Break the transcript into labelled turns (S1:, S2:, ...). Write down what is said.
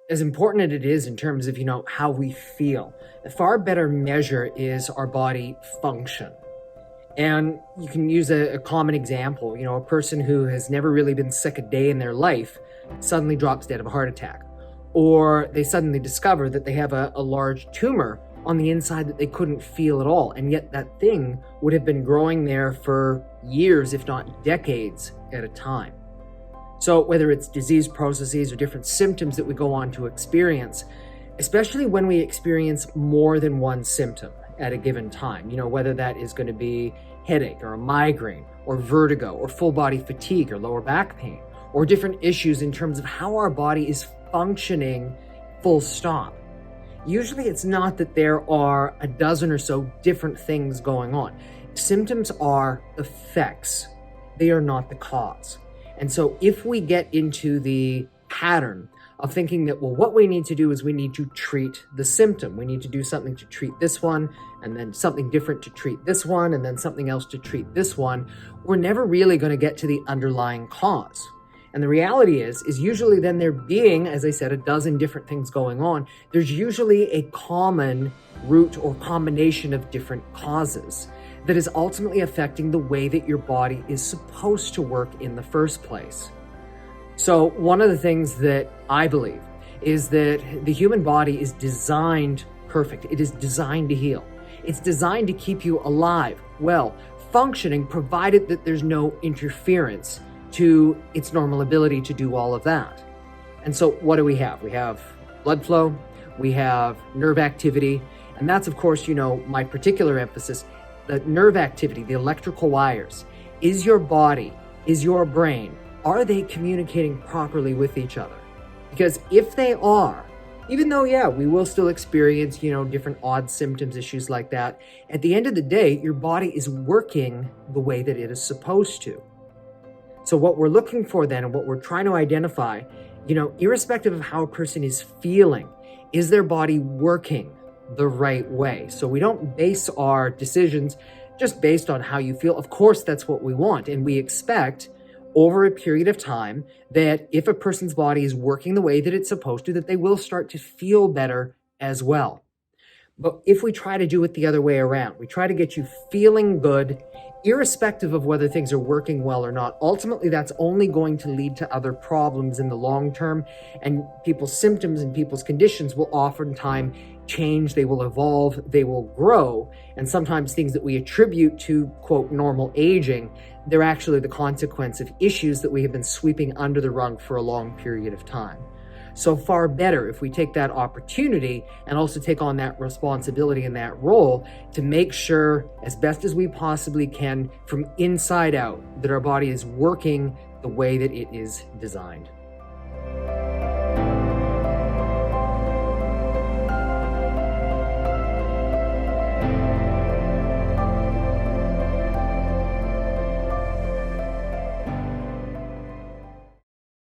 S1: as important as it is in terms of, how we feel, a far better measure is our body function. And you can use a common example, a person who has never really been sick a day in their life suddenly drops dead of a heart attack. Or they suddenly discover that they have a large tumor on the inside that they couldn't feel at all. And yet that thing would have been growing there for years, if not decades at a time. So whether it's disease processes or different symptoms that we go on to experience, especially when we experience more than one symptom at a given time, whether that is going to be headache or a migraine or vertigo or full body fatigue or lower back pain, or different issues in terms of how our body is functioning full stop. Usually it's not that there are a dozen or so different things going on. Symptoms are effects. They are not the cause. And so if we get into the pattern of thinking that, well, what we need to do is we need to treat the symptom. We need to do something to treat this one, and then something different to treat this one, and then something else to treat this one. We're never really going to get to the underlying cause. And the reality is usually then there being, as I said, a dozen different things going on, there's usually a common root or combination of different causes that is ultimately affecting the way that your body is supposed to work in the first place. So one of the things that I believe is that the human body is designed perfect. It is designed to heal. It's designed to keep you alive, well, functioning, provided that there's no interference to its normal ability to do all of that. And so what do we have? We have blood flow, we have nerve activity, and that's, of course, my particular emphasis, the nerve activity, the electrical wires. Is your body, is your brain, are they communicating properly with each other? Because if they are, even though, we will still experience, different odd symptoms, issues like that, at the end of the day, your body is working the way that it is supposed to. So what we're looking for then, and what we're trying to identify, irrespective of how a person is feeling, is their body working the right way? So we don't base our decisions just based on how you feel. Of course, that's what we want. And we expect over a period of time that if a person's body is working the way that it's supposed to, that they will start to feel better as well. But if we try to do it the other way around, we try to get you feeling good, irrespective of whether things are working well or not, ultimately that's only going to lead to other problems in the long term, and people's symptoms and people's conditions will oftentimes change, they will evolve, they will grow, and sometimes things that we attribute to, quote, normal aging, they're actually the consequence of issues that we have been sweeping under the rug for a long period of time. So far better if we take that opportunity and also take on that responsibility and that role to make sure, as best as we possibly can, from inside out, that our body is working the way that it is designed.